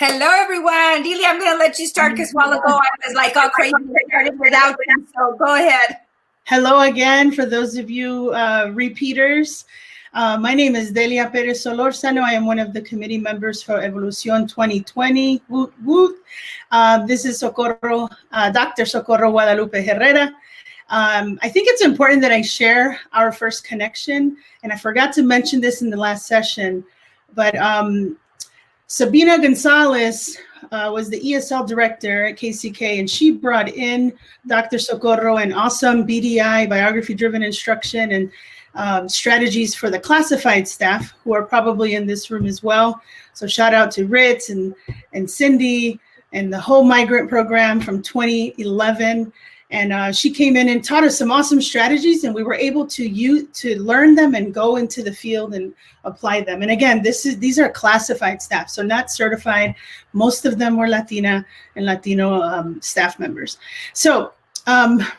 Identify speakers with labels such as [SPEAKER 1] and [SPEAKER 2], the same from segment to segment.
[SPEAKER 1] Hello, everyone. Delia, I'm going to let you start because a while ago I was like all crazy started without you, so go ahead.
[SPEAKER 2] Hello again for those of you repeaters. My name is Delia Perez Solorzano. I am one of the committee members for Evolucíon 2020. Woot, woot. This is Socorro, Dr. Socorro Guadalupe Herrera. I think it's important that I share our first connection, and I forgot to mention this in the last session, but Sabina Gonzalez was the ESL director at KCK, and she brought in Dr. Socorro and awesome BDI, biography-driven instruction, and strategies for the classified staff who are probably in this room as well. So shout out to Ritz and Cindy and the whole migrant program from 2011. And she came in and taught us some awesome strategies, and we were able to learn them and go into the field and apply them. And again, these are classified staff, so not certified. Most of them were Latina and Latino staff members. So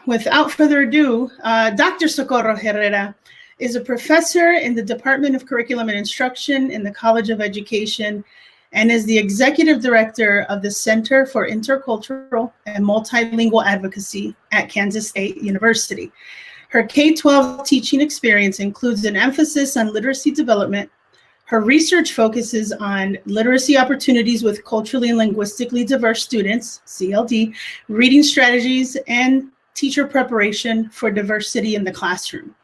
[SPEAKER 2] without further ado, Dr. Socorro Herrera is a professor in the Department of Curriculum and Instruction in the College of Education, and is the executive director of the Center for Intercultural and Multilingual Advocacy at Kansas State University. Her K-12 teaching experience includes an emphasis on literacy development. Her research focuses on literacy opportunities with culturally and linguistically diverse students, CLD, reading strategies, and teacher preparation for diversity in the classroom.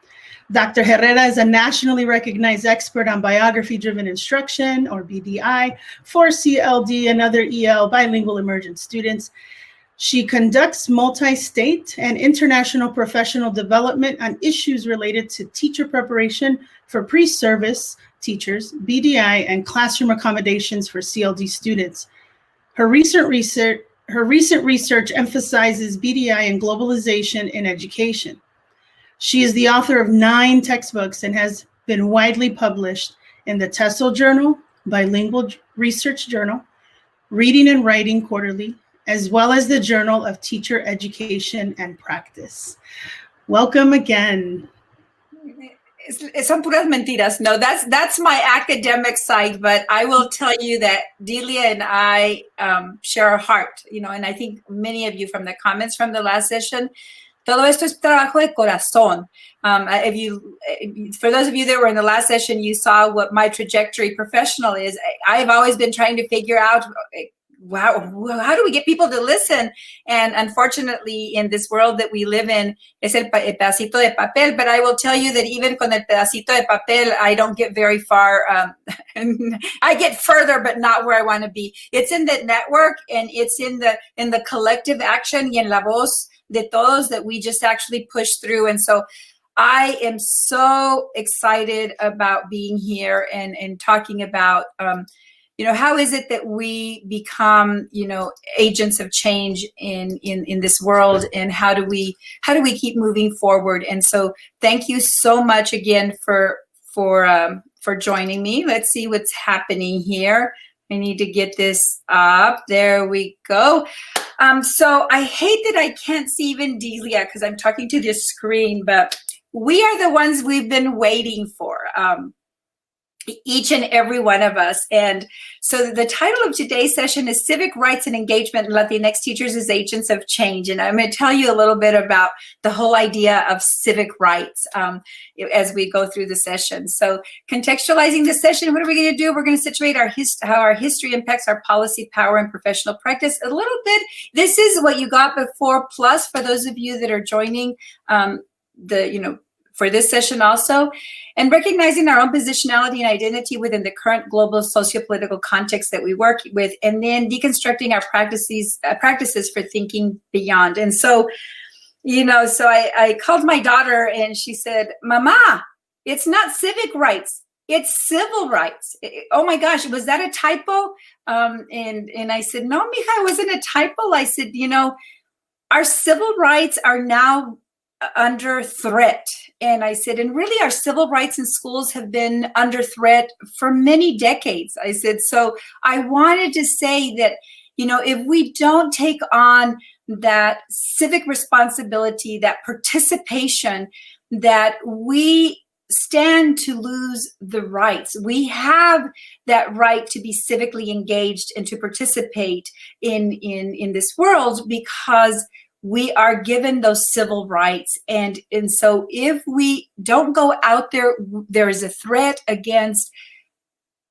[SPEAKER 2] Dr. Herrera is a nationally recognized expert on biography-driven instruction, or BDI, for CLD and other EL bilingual emergent students. She conducts multi-state and international professional development on issues related to teacher preparation for pre-service teachers, BDI, and classroom accommodations for CLD students. Her recent research emphasizes BDI and globalization in education. She is the author of 9 textbooks and has been widely published in the TESOL Journal, Bilingual Research Journal, Reading and Writing Quarterly, as well as the Journal of Teacher Education and Practice. Welcome again.
[SPEAKER 1] Son puras mentiras. No, that's my academic side, but I will tell you that Delia and I share our heart, and I think many of you from the comments from the last session, todo esto es trabajo de corazón. For those of you that were in the last session, you saw what my trajectory professional is. I've always been trying to figure out, wow, how do we get people to listen? And unfortunately, in this world that we live in, es el pedacito de papel. But I will tell you that even con el pedacito de papel, I don't get very far. I get further, but not where I want to be. It's in the network, and it's in the collective action y en la voz de todos that we just actually push through. And so I am so excited about being here and talking about, how is it that we become, agents of change in this world, and how do we keep moving forward? And so thank you so much again for joining me. Let's see what's happening here. I need to get this up. There we go. So I hate that I can't see even Delia because I'm talking to this screen, but we are the ones we've been waiting for, each and every one of us. And so the title of today's session is Civic Rights and Engagement in Latinx Teachers as Agents of Change. And I'm going to tell you a little bit about the whole idea of civic rights as we go through the session. So contextualizing the session, what are we going to do? We're going to situate how our history impacts our policy, power, and professional practice a little bit. This is what you got before, plus for those of you that are joining for this session also, and recognizing our own positionality and identity within the current global sociopolitical context that we work with, and then deconstructing our practices for thinking beyond. And so, so I called my daughter and she said, "Mama, it's not civic rights, it's civil rights." Oh my gosh, was that a typo? And I said, "No, mija, it wasn't a typo." I said, our civil rights are now under threat. And I said, and really our civil rights in schools have been under threat for many decades. I said, so I wanted to say that, if we don't take on that civic responsibility, that participation, that we stand to lose the rights. We have that right to be civically engaged and to participate in this world because we are given those civil rights. And so if we don't go out there, there is a threat against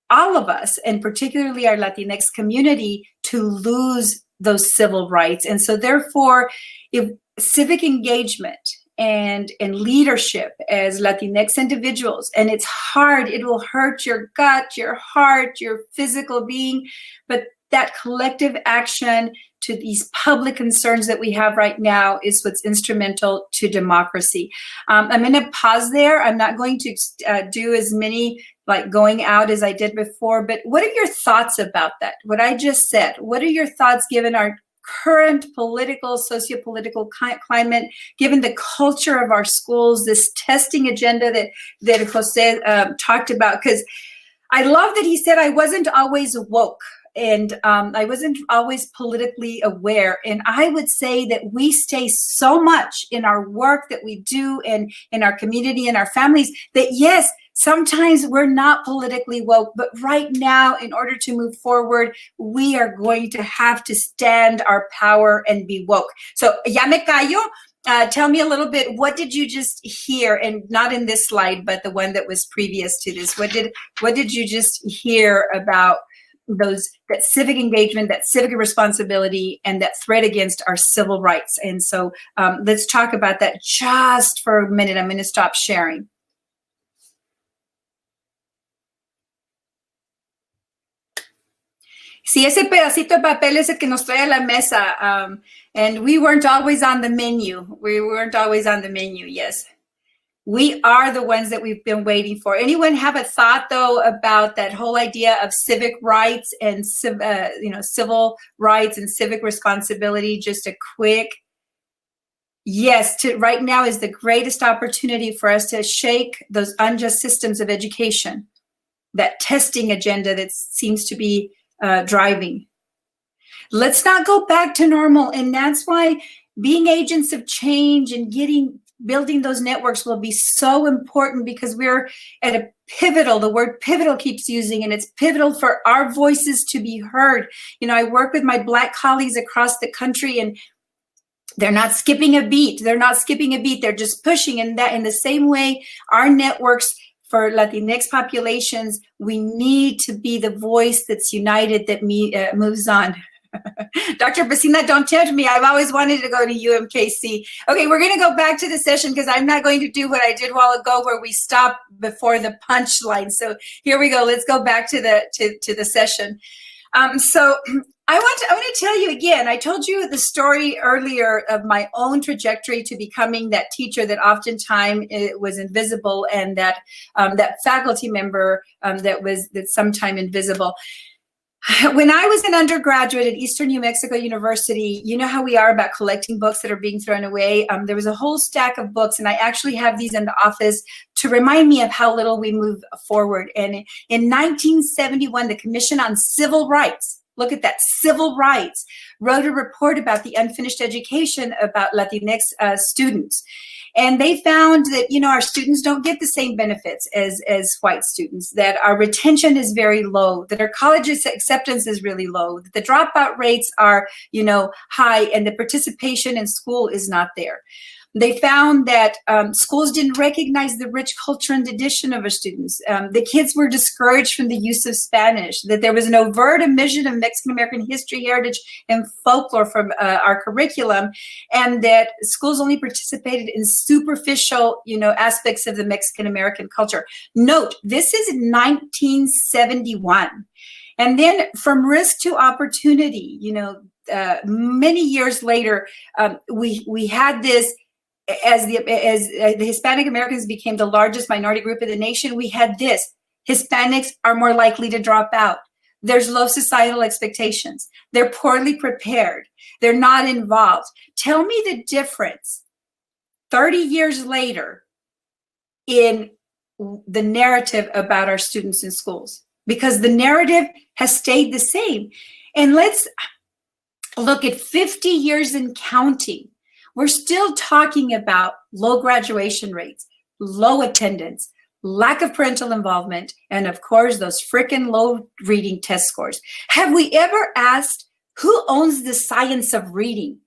[SPEAKER 1] all of us, and particularly our Latinx community, to lose those civil rights. And so therefore, if civic engagement and leadership as Latinx individuals, and it's hard, it will hurt your gut, your heart, your physical being, but that collective action to these public concerns that we have right now is what's instrumental to democracy. I'm going to pause there. I'm not going to do as many like going out as I did before, but what are your thoughts about that? What I just said, what are your thoughts given our current political, sociopolitical climate, given the culture of our schools, this testing agenda that Jose talked about? Because I love that he said, I wasn't always woke and I wasn't always politically aware. And I would say that we stay so much in our work that we do and in our community and our families that yes, sometimes we're not politically woke, but right now, in order to move forward, we are going to have to stand our power and be woke. So, ya me callo. Tell me a little bit, what did you just hear? And not in this slide, but the one that was previous to this. What did you just hear about that civic engagement, that civic responsibility, and that threat against our civil rights? And so let's talk about that just for a minute. I'm going to stop sharing. Sí, ese pedacito de papel es el que nos trae a la mesa. And we weren't always on the menu. We weren't always on the menu, yes. We are the ones that we've been waiting for. Anyone have a thought, though, about that whole idea of civic rights and civil rights and civic responsibility? Just a quick yes. Right now is the greatest opportunity for us to shake those unjust systems of education, that testing agenda that seems to be driving. Let's not go back to normal. And that's why being agents of change and building those networks will be so important, because we're at a pivotal, the word pivotal keeps using, and it's pivotal for our voices to be heard. You know, I work with my Black colleagues across the country, and they're not skipping a beat. They're not skipping a beat. They're just pushing. And that in the same way, our networks for Latinx populations, we need to be the voice that's united, that moves on. Dr. Pacina, don't tempt me. I've always wanted to go to UMKC. Okay, we're going to go back to the session because I'm not going to do what I did a while ago where we stopped before the punchline. So here we go. Let's go back to the session. So I want to tell you again, I told you the story earlier of my own trajectory to becoming that teacher that oftentimes was invisible, and that faculty member that's sometime invisible. When I was an undergraduate at Eastern New Mexico University, you know how we are about collecting books that are being thrown away. There was a whole stack of books, and I actually have these in the office to remind me of how little we move forward. And in 1971, the Commission on Civil Rights, look at that, civil rights, wrote a report about the unfinished education about Latinx students. And they found that, you know, our students don't get the same benefits as white students, that our retention is very low, that our college acceptance is really low, that the dropout rates are, you know, high, and the participation in school is not there. They found that schools didn't recognize the rich culture and tradition of our students. The kids were discouraged from the use of Spanish, that there was an overt omission of Mexican-American history, heritage, and folklore from our curriculum, and that schools only participated in superficial, you know, aspects of the Mexican-American culture. Note, this is 1971. And then from risk to opportunity, you know, many years later, we had this. As the Hispanic Americans became the largest minority group in the nation, we had this: Hispanics are more likely to drop out. There's low societal expectations. They're poorly prepared. They're not involved. Tell me the difference 30 years later in the narrative about our students in schools, because the narrative has stayed the same. And let's look at 50 years and counting. We're still talking about low graduation rates, low attendance, lack of parental involvement, and of course, those frickin' low reading test scores. Have we ever asked who owns the science of reading?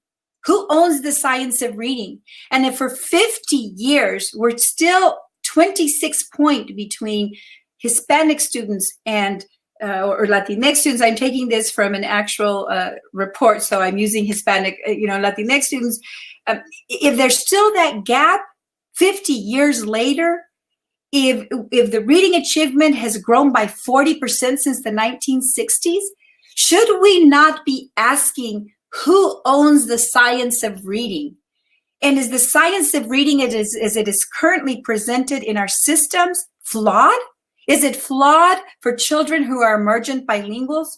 [SPEAKER 1] Who owns the science of reading? And if for 50 years, we're still 26 point between Hispanic students and or Latinx students. I'm taking this from an actual report, so I'm using Hispanic, Latinx students. If there's still that gap 50 years later, if the reading achievement has grown by 40% since the 1960s, should we not be asking who owns the science of reading? And is the science of reading as it is currently presented in our systems flawed? Is it flawed for children who are emergent bilinguals?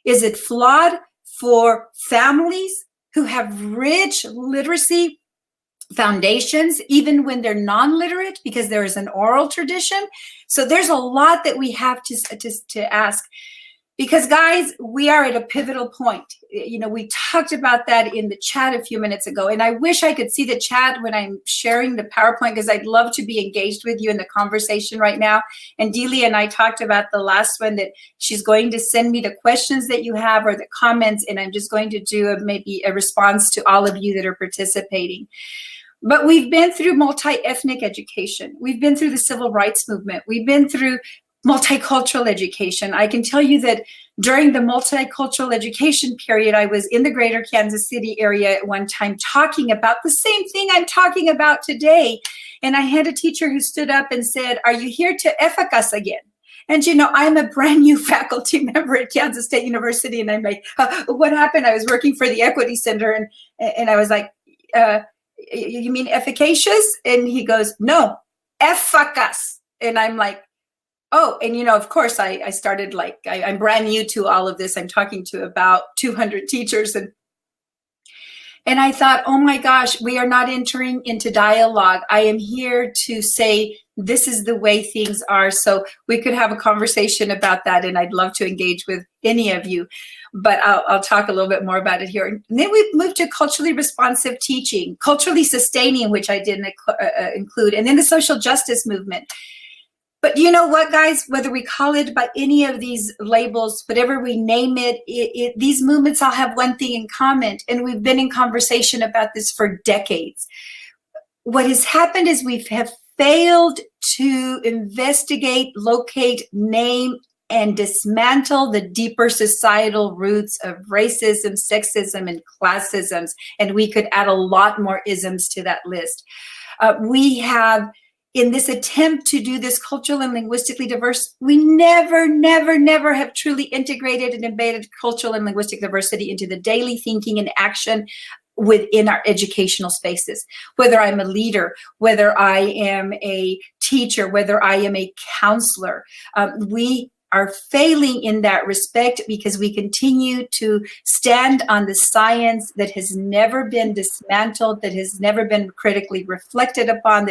[SPEAKER 1] Is it flawed for families who have rich literacy foundations, even when they're non-literate, because there is an oral tradition? So there's a lot that we have to ask. Because guys, we are at a pivotal point. We talked about that in the chat a few minutes ago, and I wish I could see the chat when I'm sharing the PowerPoint, because I'd love to be engaged with you in the conversation right now. And Delia and I talked about the last one, that she's going to send me the questions that you have or the comments, and I'm just going to do maybe a response to all of you that are participating. But we've been through multi-ethnic education. We've been through the civil rights movement. We've been through multicultural education. I can tell you that during the multicultural education period, I was in the greater Kansas City area at one time talking about the same thing I'm talking about today. And I had a teacher who stood up and said, "Are you here to effac us again?" And I'm a brand new faculty member at Kansas State University. And I'm like, what happened? I was working for the Equity Center, and I was like, you mean efficacious? And he goes, "No, effac us." And I'm like, oh, and of course, I started I'm brand new to all of this. I'm talking to about 200 teachers, and I thought, oh my gosh, we are not entering into dialogue. I am here to say this is the way things are. So we could have a conversation about that, and I'd love to engage with any of you. But I'll talk a little bit more about it here. And then we moved to culturally responsive teaching, culturally sustaining, which I didn't include, and then the social justice movement. But you know what, guys, whether we call it by any of these labels, whatever we name it, these movements all have one thing in common. And we've been in conversation about this for decades. What has happened is we have failed to investigate, locate, name, and dismantle the deeper societal roots of racism, sexism, and classisms. And we could add a lot more isms to that list. We have, in this attempt to do this cultural and linguistically diverse, we never have truly integrated and embedded cultural and linguistic diversity into the daily thinking and action within our educational spaces. Whether I'm a leader, whether I am a teacher, whether I am a counselor, we are failing in that respect because we continue to stand on the science that has never been dismantled, that has never been critically reflected upon,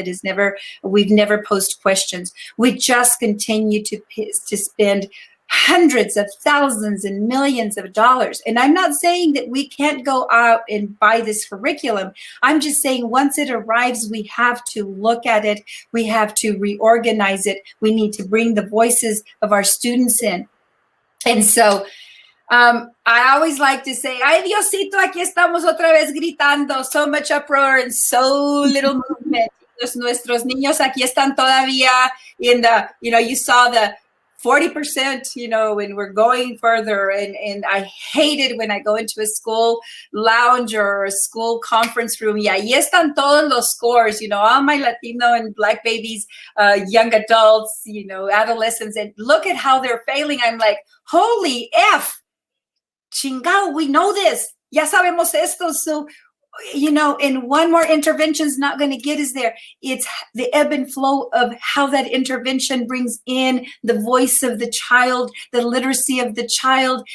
[SPEAKER 1] we've never posed questions. We just continue to spend hundreds of thousands and millions of dollars. And I'm not saying that we can't go out and buy this curriculum. I'm just saying once it arrives, we have to look at it. We have to reorganize it. We need to bring the voices of our students in. And so I always like to say, ay Diosito, aquí estamos otra vez gritando, so much uproar and so little movement. Nuestros niños aquí están todavía in the, you saw the 40%, when we're going further. And I hate it when I go into a school lounge or a school conference room. Y ahí están todos los scores, all my Latino and Black babies, young adults, adolescents, and look at how they're failing. I'm like, holy F, chingao, we know this. Ya sabemos esto. So, and one more intervention is not going to get us there. It's the ebb and flow of how that intervention brings in the voice of the child, the literacy of the child,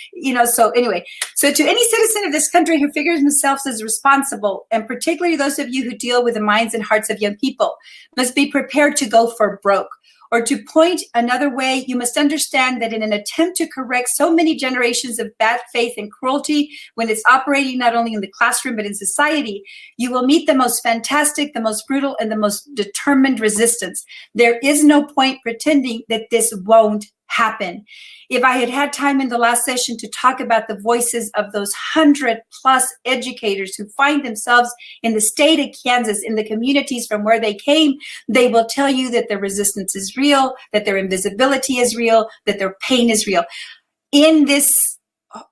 [SPEAKER 1] so anyway, so to any citizen of this country who figures themselves as responsible, and particularly those of you who deal with the minds and hearts of young people, must be prepared to go for broke. or to point another way, you must understand that in an attempt to correct so many generations of bad faith and cruelty, when it's operating not only in the classroom but in society, you will meet the most fantastic, the most brutal, and the most determined resistance. There is no point pretending that this won't happen. If I had had time in the last session to talk about the voices of those 100+ educators who find themselves in the state of Kansas, in the communities from where they came, they will tell you that their resistance is real, that their invisibility is real, that their pain is real. In this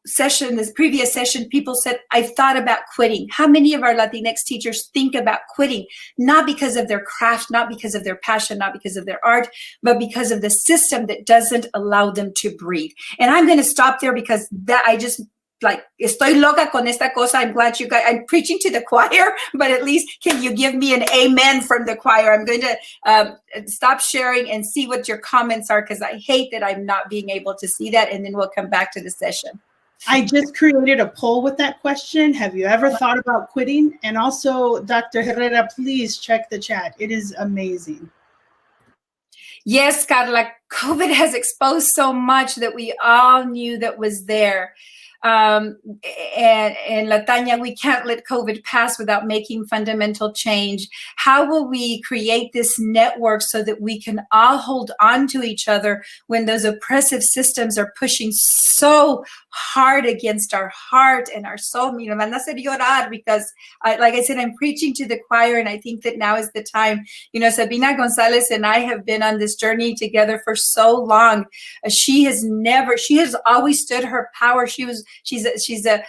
[SPEAKER 1] session, this previous session, people said, I've thought about quitting. How many of our Latinx teachers think about quitting? Not because of their craft, not because of their passion, not because of their art, but because of the system that doesn't allow them to breathe. And I'm going to stop there because that I just like, estoy loca con esta cosa. I'm glad you guys, I'm preaching to the choir, but at least can you give me an amen from the choir? I'm going to stop sharing and see what your comments are, because I hate that I'm not being able to see that. And then we'll come back to the session.
[SPEAKER 2] I just created a poll with that question. Have you ever thought about quitting? And also, Dr. Herrera, please check the chat. It is amazing.
[SPEAKER 1] Yes, Carla, COVID has exposed so much that we all knew that was there. And Latanya, we can't let COVID pass without making fundamental change. How will we create this network so that we can all hold on to each other when those oppressive systems are pushing so hard against our heart and our soul? Me van a hacer llorar, because like I said, I'm preaching to the choir, and I think that now is the time. You know, Sabina Gonzalez and I have been on this journey together for so long. She has always stood her power. She's a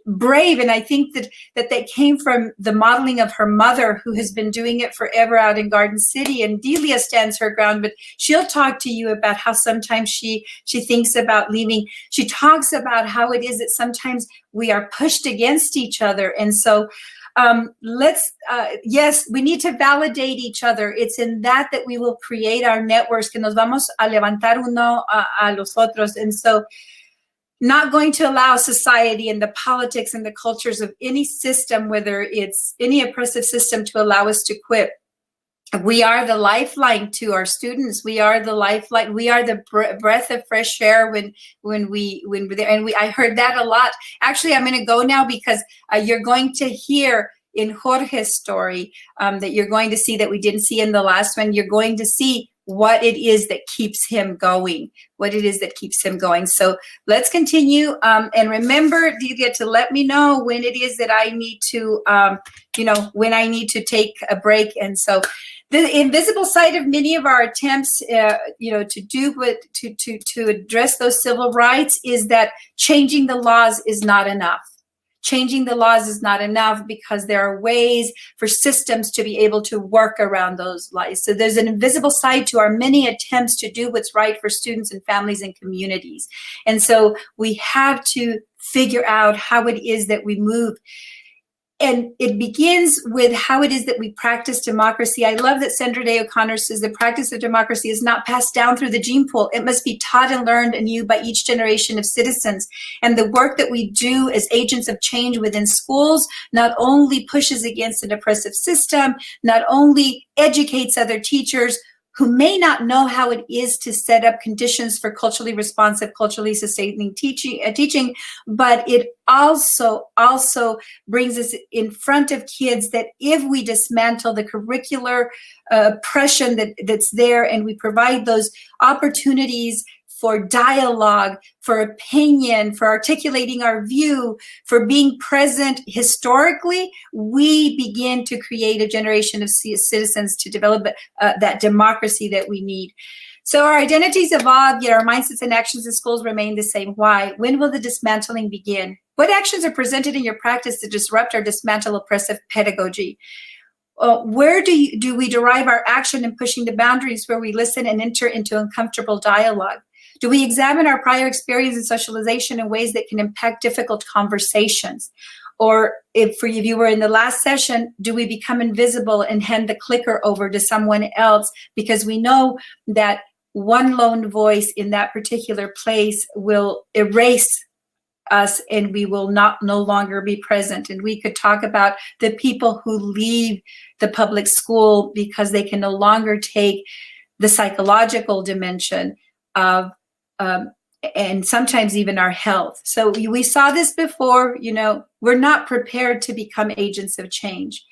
[SPEAKER 1] brave, and I think that came from the modeling of her mother, who has been doing it forever out in Garden City. And Delia stands her ground, but she'll talk to you about how sometimes she thinks about leaving. She talks about how it is that sometimes we are pushed against each other, and so yes, we need to validate each other. It's in that we will create our networks, que nos vamos a levantar uno a los otros. And so, not going to allow society and the politics and the cultures of any system, whether it's any oppressive system, to allow us to quit. We are the lifeline to our students. We are the lifeline. We are the breath of fresh air when we're there. And I heard that a lot. Actually, I'm going to go now, because you're going to hear in Jorge's story that you're going to see that we didn't see in the last one. You're going to see what it is that keeps him going, So let's continue. And remember, Delia, to let me know when it is that I need to, when I need to take a break. And so the invisible side of many of our attempts, to address those civil rights is that changing the laws is not enough. Changing the laws is not enough, because there are ways for systems to be able to work around those lies. So there's an invisible side to our many attempts to do what's right for students and families and communities. And so we have to figure out how it is that we move. And it begins with how it is that we practice democracy. I love that Sandra Day O'Connor says the practice of democracy is not passed down through the gene pool. It must be taught and learned anew by each generation of citizens. And the work that we do as agents of change within schools not only pushes against an oppressive system, not only educates other teachers who may not know how it is to set up conditions for culturally responsive, culturally sustaining teaching, but it also brings us in front of kids that if we dismantle the curricular oppression that's there, and we provide those opportunities for dialogue, for opinion, for articulating our view, for being present historically, we begin to create a generation of citizens to develop that democracy that we need. So our identities evolve, yet our mindsets and actions in schools remain the same. Why? When will the dismantling begin? What actions are presented in your practice to disrupt or dismantle oppressive pedagogy? Where do we derive our action in pushing the boundaries where we listen and enter into uncomfortable dialogue? Do we examine our prior experience and socialization in ways that can impact difficult conversations? Or if you were in the last session, do we become invisible and hand the clicker over to someone else, because we know that one lone voice in that particular place will erase us and we will no longer be present? And we could talk about the people who leave the public school because they can no longer take the psychological dimension of, and sometimes even our health. So we saw this before, we're not prepared to become agents of change.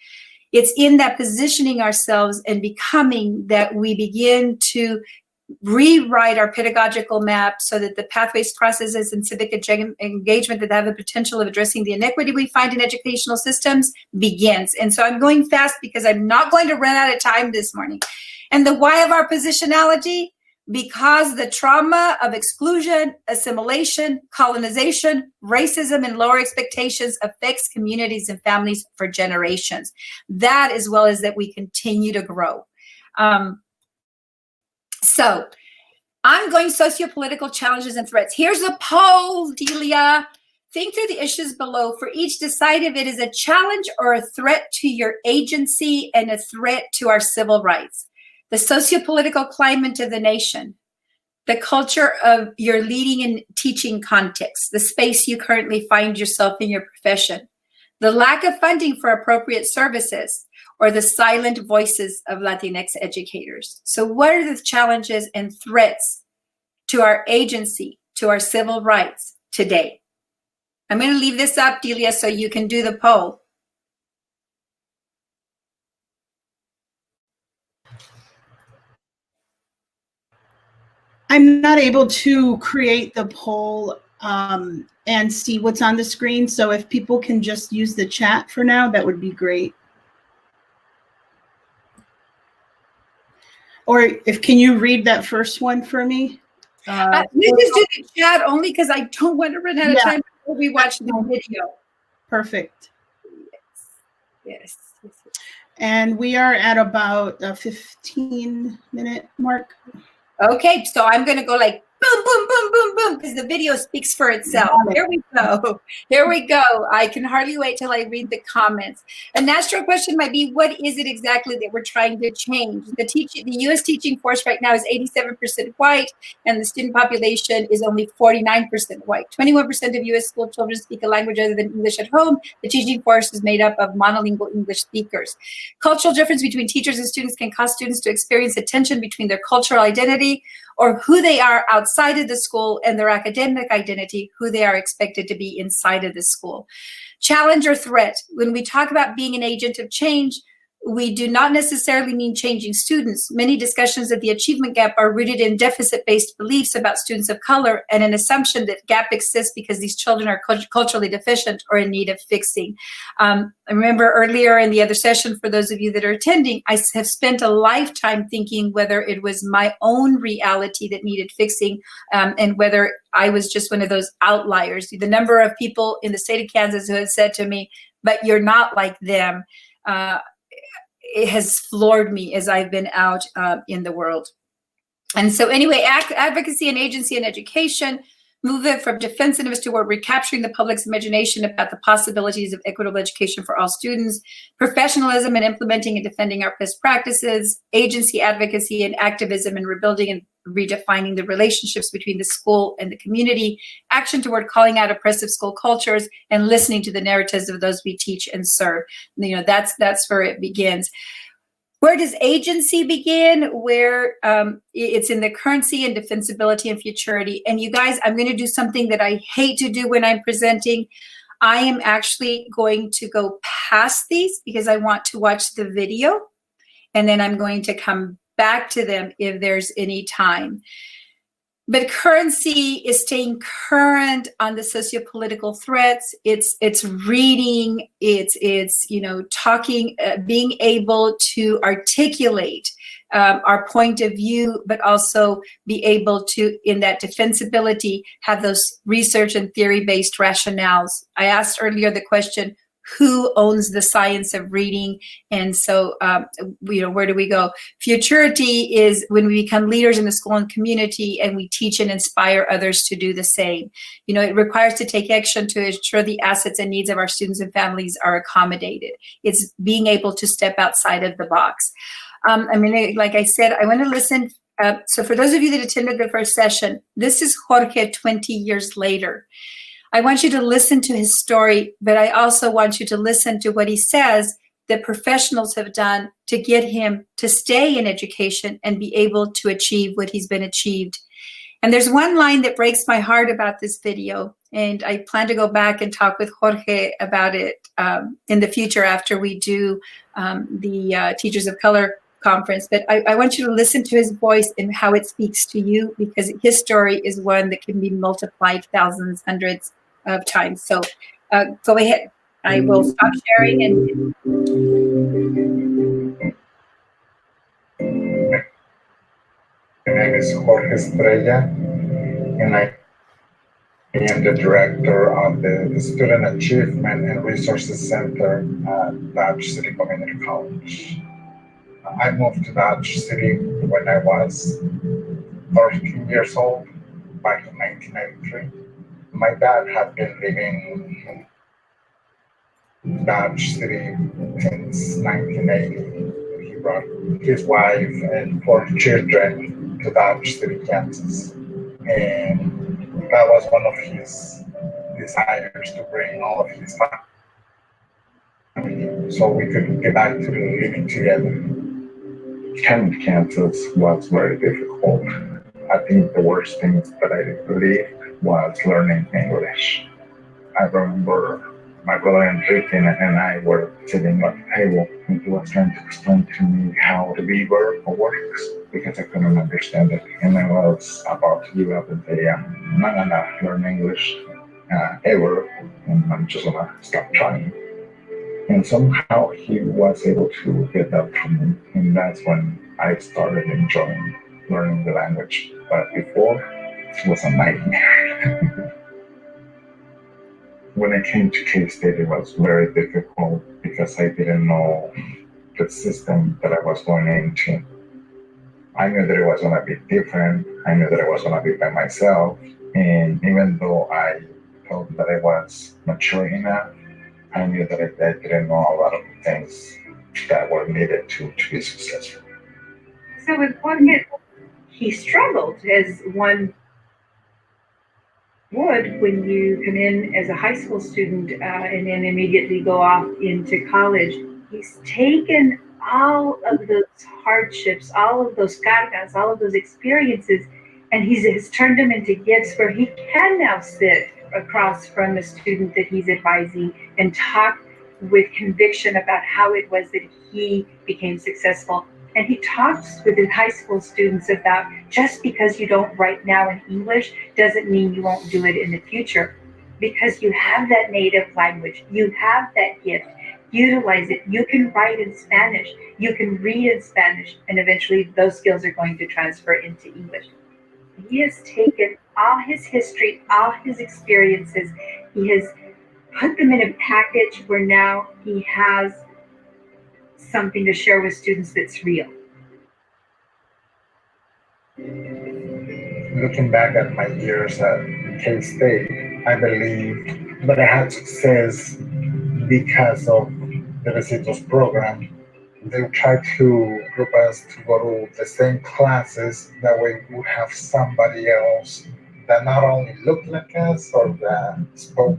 [SPEAKER 1] It's in that positioning ourselves and becoming that we begin to rewrite our pedagogical map so that the pathways, processes, and civic engagement that have the potential of addressing the inequity we find in educational systems begins. And so I'm going fast because I'm not going to run out of time this morning. And the why of our positionality, because the trauma of exclusion, assimilation, colonization, racism, and lower expectations affects communities and families for generations. That, as well as that we continue to grow. So I'm going sociopolitical challenges and threats. Here's a poll, Delia. Think through the issues below. For each, decide if it is a challenge or a threat to your agency and a threat to our civil rights. The sociopolitical climate of the nation, the culture of your leading and teaching context, the space you currently find yourself in your profession, the lack of funding for appropriate services, or the silent voices of Latinx educators. So what are the challenges and threats to our agency, to our civil rights today? I'm going to leave this up, Delia, so you can do the poll.
[SPEAKER 2] I'm not able to create the poll and see what's on the screen. So if people can just use the chat for now, that would be great. Or can you read that first one for me?
[SPEAKER 1] You just do the chat only because I don't want to run out of time before we watch the video.
[SPEAKER 2] Perfect.
[SPEAKER 1] Yes.
[SPEAKER 2] And we are at about a 15-minute mark.
[SPEAKER 1] Okay, so I'm going to go like boom, boom, boom, boom, boom, because the video speaks for itself. Here we go. Here we go. I can hardly wait till I read the comments. A natural question might be, what is it exactly that we're trying to change? The U.S. teaching force right now is 87% white, and the student population is only 49% white. 21% of U.S. school children speak a language other than English at home. The teaching force is made up of monolingual English speakers. Cultural difference between teachers and students can cause students to experience a tension between their cultural identity or who they are outside of the school and their academic identity, who they are expected to be inside of the school. Challenge or threat. When we talk about being an agent of change, we do not necessarily mean changing students. Many discussions of the achievement gap are rooted in deficit-based beliefs about students of color and an assumption that gap exists because these children are culturally deficient or in need of fixing. I remember earlier in the other session, for those of you that are attending, I have spent a lifetime thinking whether it was my own reality that needed fixing and whether I was just one of those outliers. The number of people in the state of Kansas who have said to me, but you're not like them, it has floored me as I've been out in the world. And so anyway, advocacy and agency and education, movement from defensiveness toward recapturing the public's imagination about the possibilities of equitable education for all students, professionalism in implementing and defending our best practices, agency, advocacy, and activism in rebuilding and redefining the relationships between the school and the community, action toward calling out oppressive school cultures, and listening to the narratives of those we teach and serve. That's where it begins. Where does agency begin? Where it's in the currency and defensibility and futurity. And you guys, I'm going to do something that I hate to do when I'm presenting. I am actually going to go past these because I want to watch the video, and then I'm going to come back to them if there's any time. But currency is staying current on the sociopolitical threats. It's reading. It's talking, being able to articulate our point of view, but also be able to, in that defensibility, have those research and theory-based rationales. I asked earlier the question, who owns the science of reading? And so, where do we go? Futurity is when we become leaders in the school and community and we teach and inspire others to do the same. It requires to take action to ensure the assets and needs of our students and families are accommodated. It's being able to step outside of the box. Like I said, I want to listen. So for those of you that attended the first session, this is Jorge 20 years later. I want you to listen to his story, but I also want you to listen to what he says that professionals have done to get him to stay in education and be able to achieve what he's been achieved. And there's one line that breaks my heart about this video, and I plan to go back and talk with Jorge about it in the future after we do the Teachers of Color conference. But I want you to listen to his voice and how it speaks to you, because his story is one that can be multiplied thousands, hundreds of times. So go ahead. I will stop sharing and
[SPEAKER 3] My name is Jorge Estrella, and I am the director of the Student Achievement and Resources Center at Dodge City Community College. I moved to Dodge City when I was 13 years old, back in 1993. My dad had been living in Dodge City since 1980. He brought his wife and 4 children to Dodge City, Kansas. And that was one of his desires, to bring all of his family so we could get back to living together. Coming to Kansas was very difficult. I think the worst things that I did was learning English. I remember my brother Enrique and I were sitting at the table, and he was trying to explain to me how the verb works, because I couldn't understand it. And I was about to give up and say, I'm not gonna learn English ever, and I'm just gonna stop trying. And somehow he was able to get that from me, and that's when I started enjoying learning the language. But before, it was a nightmare. When I came to K-State, it was very difficult because I didn't know the system that I was going into. I knew that it was going to be different. I knew that I was going to be by myself. And even though I felt that I was mature enough, I knew that I didn't know a lot of the things that were needed to be successful.
[SPEAKER 4] So with Jorge, he struggled, as one would when you come in as a high school student and then immediately go off into college. He's taken all of those hardships, all of those cargas, all of those experiences, and has turned them into gifts where he can now sit across from a student that he's advising and talk with conviction about how it was that he became successful. And he talks with his high school students about, just because you don't write now in English doesn't mean you won't do it in the future. Because you have that native language, you have that gift, utilize it. You can write in Spanish, you can read in Spanish, and eventually those skills are going to transfer into English. He has taken all his history, all his experiences, he has put them in a package where now he has something to share with students that's real.
[SPEAKER 3] Looking back at my years at K-State, I believe that I had success because of the Besitos program. They tried to group us to go to the same classes. That way we would have somebody else that not only looked like us or that spoke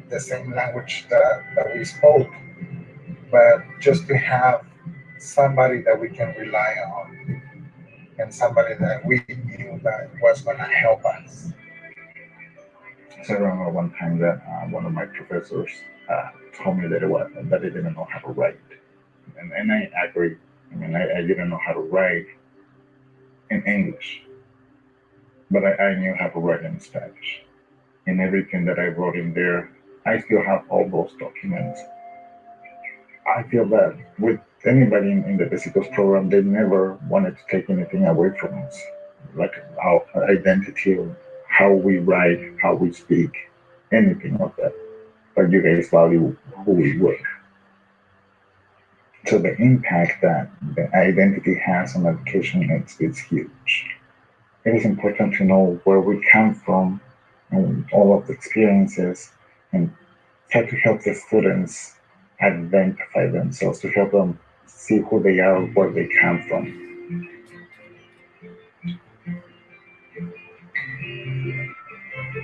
[SPEAKER 3] the same language that we spoke, but just to have somebody that we can rely on and somebody that we knew that was going to help us. So I remember one time that one of my professors told me that I didn't know how to write, and I agree. I mean, I didn't know how to write in English, but I knew how to write in Spanish. And everything that I wrote in there, I still have all those documents. I feel that with anybody in the Besitos program, they never wanted to take anything away from us, like our identity, or how we write, how we speak, anything of that. But you guys value who we were. So the impact that the identity has on education is huge. It is important to know where we come from and all of the experiences, and try to help the students identify themselves, to help them see who they are, where they come from.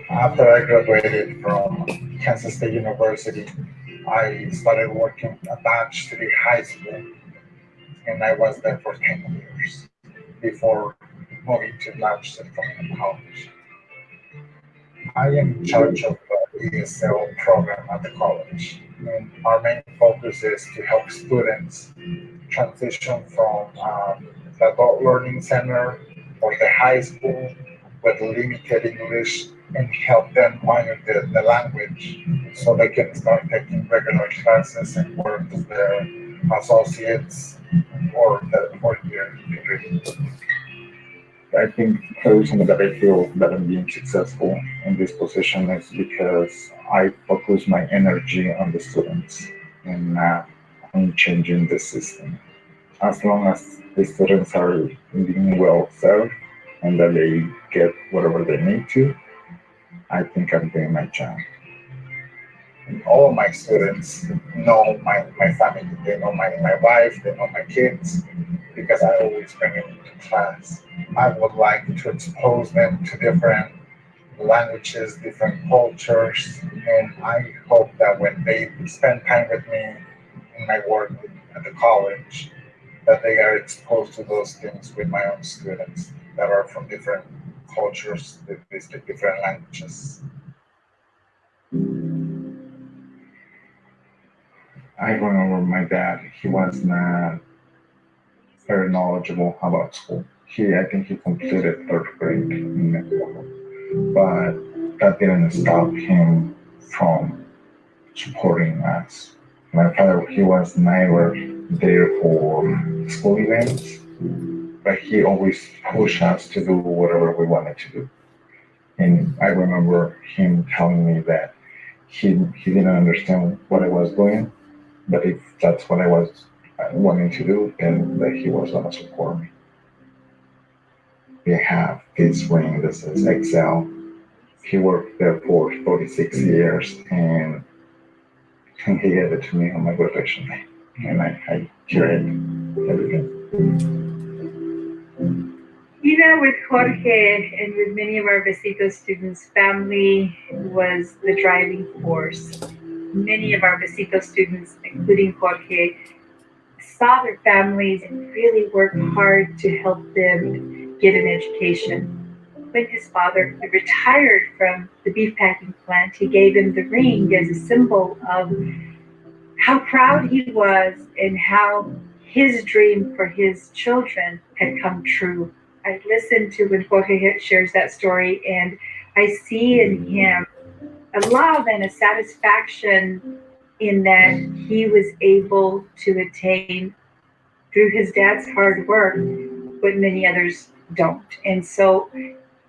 [SPEAKER 3] After I graduated from Kansas State University, I started working at Dodge City High School, and I was there for 10 years before moving to Dodge City Community College. I am in charge of the ESL program at the college, and our main focus is to help students transition from the adult learning center or the high school with limited English and help them learn the language so they can start taking regular classes and work with their associates or their degree.
[SPEAKER 5] I think the reason that I feel that I'm being successful in this position is because I focus my energy on the students and not on changing the system. As long as the students are being well served and that they get whatever they need to, I think I'm doing my job.
[SPEAKER 3] All of my students know my family. They know my wife, they know my kids, because I always bring them to class. I would like to expose them to different languages, different cultures, and I hope that when they spend time with me in my work at the college, that they are exposed to those things with my own students that are from different cultures, different languages.
[SPEAKER 5] I remember my dad, he was not very knowledgeable about school. I think he completed third grade in Mexico, but that didn't stop him from supporting us. My father, he was never there for school events, but he always pushed us to do whatever we wanted to do. And I remember him telling me that he didn't understand what I was doing, but if that's what I was wanting to do, then that he was gonna support me. We have this ring that says Excel. He worked there for 46 years, and he gave it to me on my graduation day, and I carried everything.
[SPEAKER 4] You know, with Jorge and with many of our Besito students, family was the driving force. Many of our Besito students, including Jorge, saw their families really work hard to help them get an education. When his father retired from the beef packing plant, he gave him the ring as a symbol of how proud he was and how his dream for his children had come true. I listened to when Jorge shares that story, and I see in him a love and a satisfaction in that he was able to attain through his dad's hard work what many others don't. And so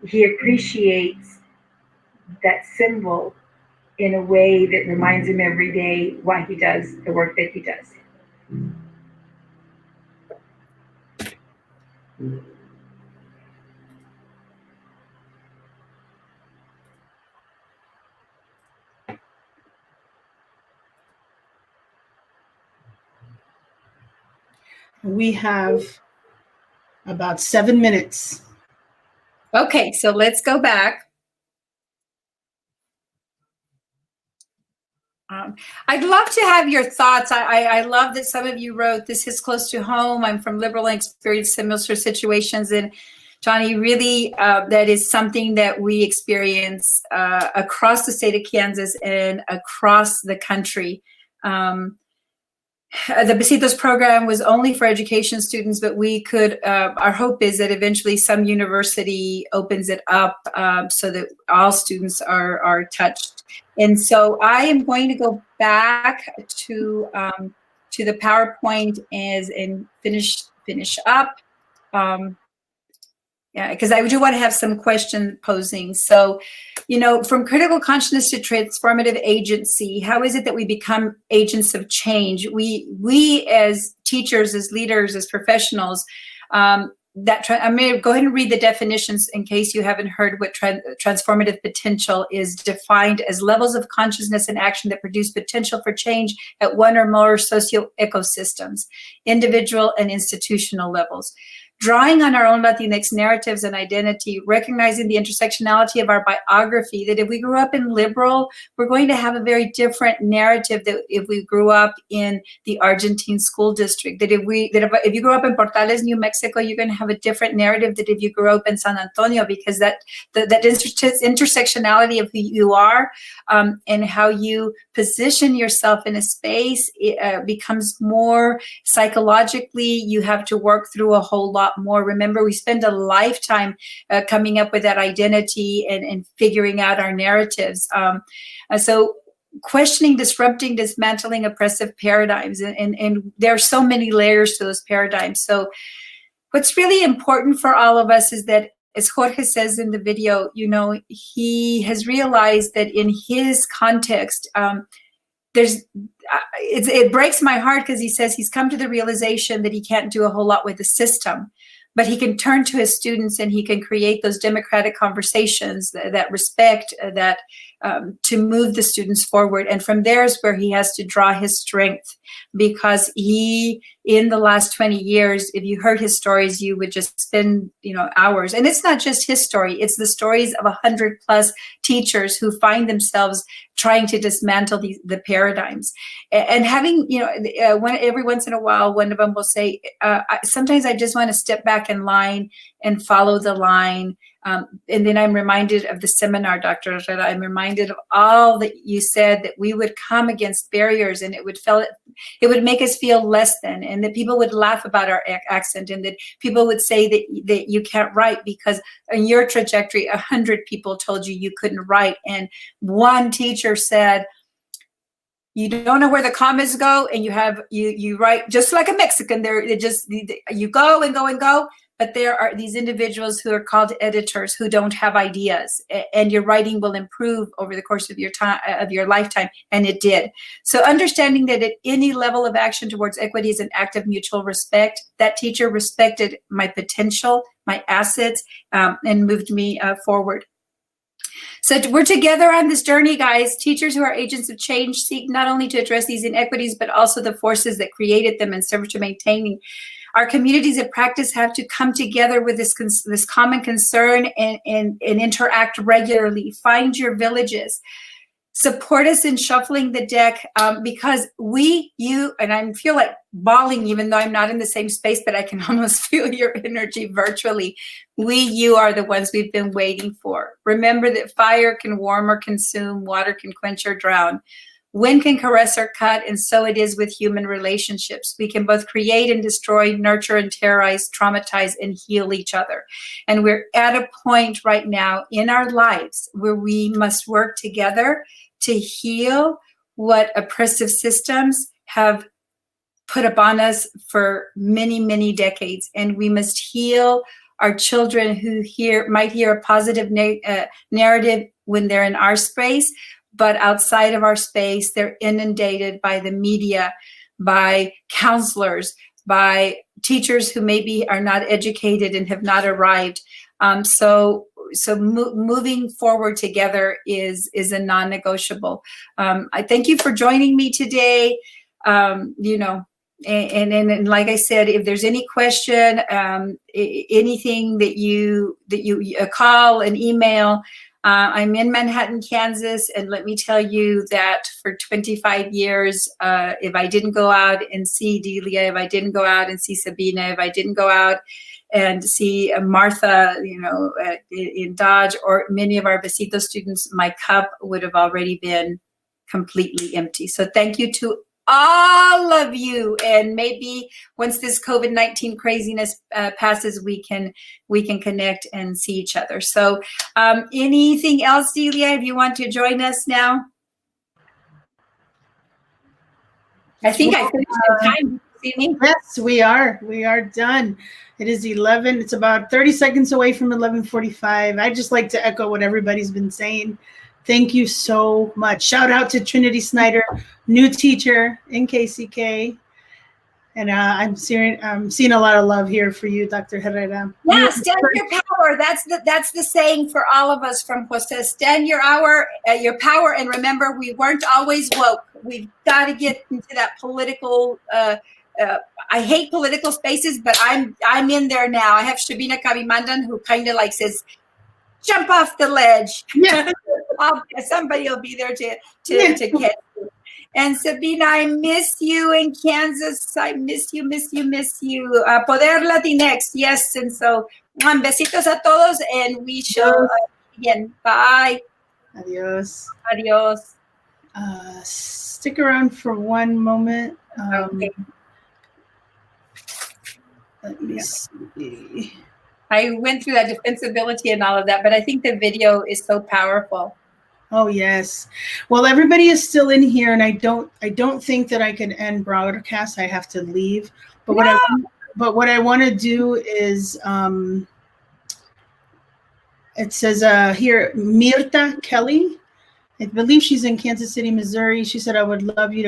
[SPEAKER 4] he appreciates that symbol in a way that reminds him every day why he does the work that he does.
[SPEAKER 2] We have about 7 minutes.
[SPEAKER 1] Okay, so let's go back. I'd love to have your thoughts. I love that some of you wrote, this is close to home. I'm from liberal and experienced similar situations. And Johnny, really, that is something that we experience across the state of Kansas and across the country. The Besitos program was only for education students, but we could, our hope is that eventually some university opens it up so that all students are touched. And so I am going to go back to the PowerPoint and finish up. Yeah, because I do want to have some question posing. So, you know, from critical consciousness to transformative agency, how is it that we become agents of change? We as teachers, as leaders, as professionals, I'm going to go ahead and read the definitions in case you haven't heard what transformative potential is defined as levels of consciousness and action that produce potential for change at one or more socio ecosystems, individual and institutional levels. drawing on our own Latinx narratives and identity, recognizing the intersectionality of our biography, that if we grew up in liberal, we're going to have a very different narrative than if we grew up in the Argentine school district, that if you grew up in Portales, New Mexico, you're going to have a different narrative than if you grew up in San Antonio, because that intersectionality of who you are and how you position yourself in a space becomes more psychologically. You have to work through a whole lot more. Remember, we spend a lifetime coming up with that identity and figuring out our narratives. So questioning, disrupting, dismantling oppressive paradigms. And there are so many layers to those paradigms. So what's really important for all of us is that, as Jorge says in the video, you know, he has realized that in his context, it breaks my heart because he says he's come to the realization that he can't do a whole lot with the system, but he can turn to his students and he can create those democratic conversations that respect, that to move the students forward. And from there is where he has to draw his strength, because he, in the last 20 years, if you heard his stories, you would just spend, hours. And it's not just his story, it's the stories of 100+ teachers who find themselves trying to dismantle the paradigms. And having, every once in a while, one of them will say, sometimes I just want to step back in line and follow the line. And then I'm reminded of the seminar, Dr. Herrera. I'm reminded of all that you said, that we would come against barriers and it would make us feel less than, and that people would laugh about our accent, and that people would say that you can't write because in your trajectory, 100 people told you couldn't write. And one teacher said, you don't know where the commas go, and you write just like a Mexican. You go and go and go. But there are these individuals who are called editors who don't have ideas, and your writing will improve over the course of your lifetime, and it did. So understanding that at any level of action towards equity is an act of mutual respect. That teacher respected my potential, my assets, and moved me forward. So we're together on this journey, guys. Teachers who are agents of change seek not only to address these inequities, but also the forces that created them and serve to maintaining. Our communities of practice have to come together with this common concern and interact regularly. Find your villages. Support us in shuffling the deck, because and I feel like bawling even though I'm not in the same space, but I can almost feel your energy virtually. You are the ones we've been waiting for. Remember that fire can warm or consume, water can quench or drown. Wind can caress or cut, and so it is with human relationships. We can both create and destroy, nurture and terrorize, traumatize and heal each other. And we're at a point right now in our lives where we must work together to heal what oppressive systems have put upon us for many, many decades. And we must heal our children who might hear a positive narrative when they're in our space, but outside of our space, they're inundated by the media, by counselors, by teachers who maybe are not educated and have not arrived. So moving forward together is a non-negotiable. I thank you for joining me today. And like I said, if there's any question, anything that you call, an email. I'm in Manhattan, Kansas, and let me tell you that for 25 years, if I didn't go out and see Delia, if I didn't go out and see Sabina, if I didn't go out and see Martha, in Dodge, or many of our Besito students, my cup would have already been completely empty. So thank you to all of you, and maybe once this COVID-19 craziness passes, we can connect and see each other. So anything else, Delia, if you want to join us now? I think I finished in time. See me?
[SPEAKER 2] Yes, we are done. It is 11. It's about 30 seconds away from 11:45. I'd just like to echo what everybody's been saying. Thank you so much. Shout out to Trinity Snyder, new teacher in KCK. And I'm seeing a lot of love here for you, Dr. Herrera.
[SPEAKER 1] Yeah, stand your power. That's the saying for all of us from Jose. Stand your power, and remember, we weren't always woke. We've got to get into that political I hate political spaces, but I'm in there now. I have Shabina Kavimandan, who kind of like says, jump off the ledge.
[SPEAKER 2] Yeah.
[SPEAKER 1] Somebody will be there to catch you. And Sabina, I miss you in Kansas. I miss you. Poder Latinx, yes. And so, besitos a todos, and we shall again. Bye.
[SPEAKER 2] Adios.
[SPEAKER 1] Adios.
[SPEAKER 2] Stick around for one moment.
[SPEAKER 1] Okay.
[SPEAKER 2] Let me see.
[SPEAKER 1] I went through that defensibility and all of that, but I think the video is so powerful.
[SPEAKER 2] Oh yes. Well, everybody is still in here, and I don't think that I can end broadcast. I have to leave. But what I want to do is it says here Mirta Kelly. I believe she's in Kansas City, Missouri. She said, I would love you to